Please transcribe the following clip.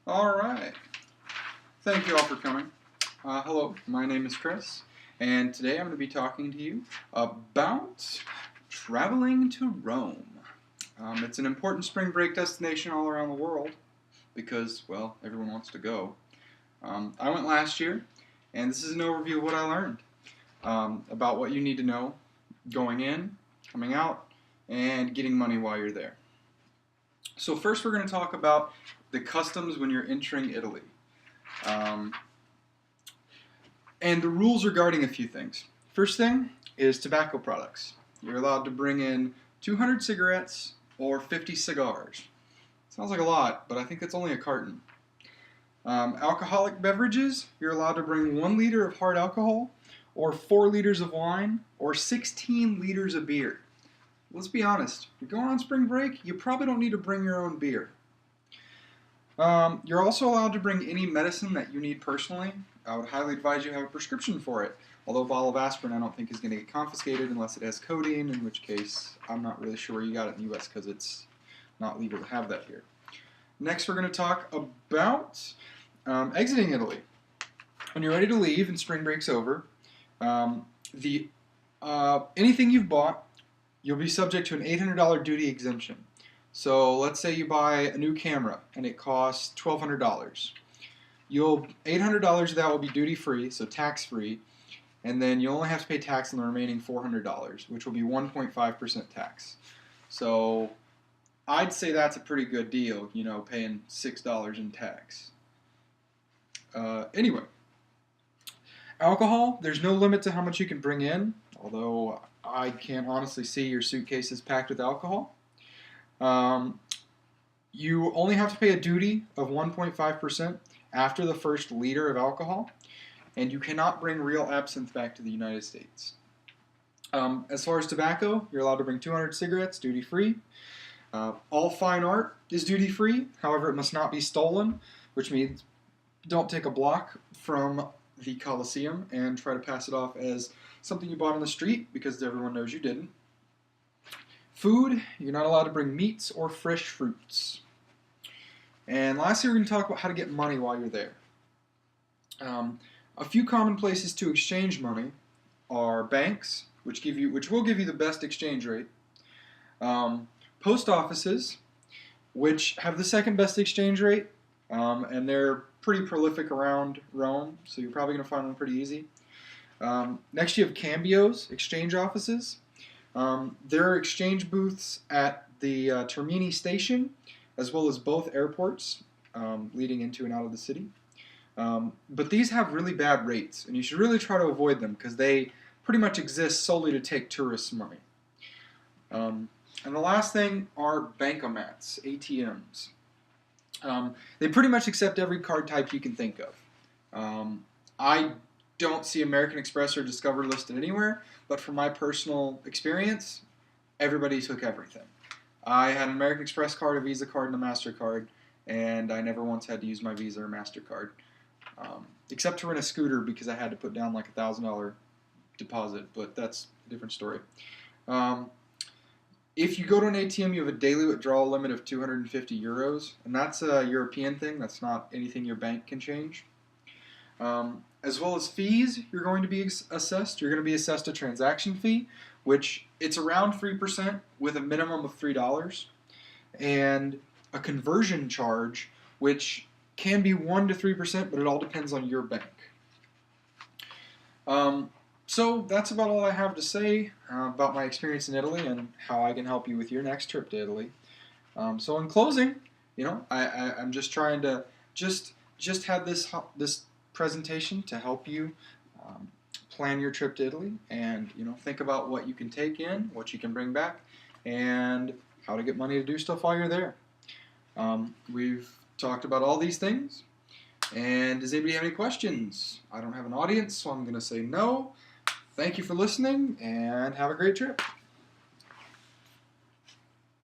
All right. Thank you all for coming. Hello, my name is Chris, and today I'm going to be talking to you about traveling to Rome. It's an important spring break destination all around the world because, well, everyone wants to go. I went last year, and this is an overview of what I learned about what you need to know going in, coming out, and getting money while you're there. So first we're going to talk about the customs when you're entering Italy. And the rules regarding a few things. First thing is tobacco products. You're allowed to bring in 200 cigarettes or 50 cigars. Sounds like a lot, but I think that's only a carton. Alcoholic beverages, you're allowed to bring 1 liter of hard alcohol, or 4 liters of wine, or 16 liters of beer. Let's be honest, if you're going on spring break, you probably don't need to bring your own beer. You're also allowed to bring any medicine that you need personally. I would highly advise you have a prescription for it. Although a bottle of aspirin I don't think is going to get confiscated unless it has codeine, in which case I'm not really sure you got it in the U.S. because it's not legal to have that here. Next we're going to talk about exiting Italy. When you're ready to leave and spring break's over, anything you've bought, you'll be subject to an $800 duty exemption. So let's say you buy a new camera and it costs $1,200. $800 of that will be duty free, so tax free, and then you only have to pay tax on the remaining $400, which will be 1.5% tax. So I'd say that's a pretty good deal, paying $6 in tax. Anyway, alcohol, there's no limit to how much you can bring in, although I can't honestly see your suitcases packed with alcohol. You only have to pay a duty of 1.5% after the first liter of alcohol, and you cannot bring real absinthe back to the United States. As far as tobacco, you're allowed to bring 200 cigarettes, duty-free. All fine art is duty-free, however it must not be stolen, which means don't take a block from the Colosseum and try to pass it off as something you bought on the street because everyone knows you didn't. Food, you're not allowed to bring meats or fresh fruits. And lastly, we're going to talk about how to get money while you're there. A few common places to exchange money are banks, which will give you the best exchange rate. Post offices, which have the second best exchange rate, and they're pretty prolific around Rome, so you're probably going to find them pretty easy. Next, you have cambios, exchange offices. There are exchange booths at the Termini station, as well as both airports leading into and out of the city. But these have really bad rates, and you should really try to avoid them because they pretty much exist solely to take tourists' money. And the last thing are bankomats, ATMs. They pretty much accept every card type you can think of. I don't see American Express or Discover listed anywhere, but from my personal experience, everybody took everything. I had an American Express card, a Visa card, and a MasterCard, and I never once had to use my Visa or MasterCard, except to rent a scooter because I had to put down like a $1,000 deposit, but that's a different story. If you go to an ATM, you have a daily withdrawal limit of 250 euros, and that's a European thing. That's not anything your bank can change. As well as fees, you're going to be assessed. You're going to be assessed a transaction fee, which it's around 3% with a minimum of $3, and a conversion charge, which can be 1 to 3%, but it all depends on your bank. So that's about all I have to say about my experience in Italy and how I can help you with your next trip to Italy. So in closing, I'm just trying to just have this presentation to help you plan your trip to Italy and think about what you can take in, what you can bring back, and how to get money to do stuff while you're there. We've talked about all these things, and does anybody have any questions? I don't have an audience, so I'm going to say no. Thank you for listening, and have a great trip.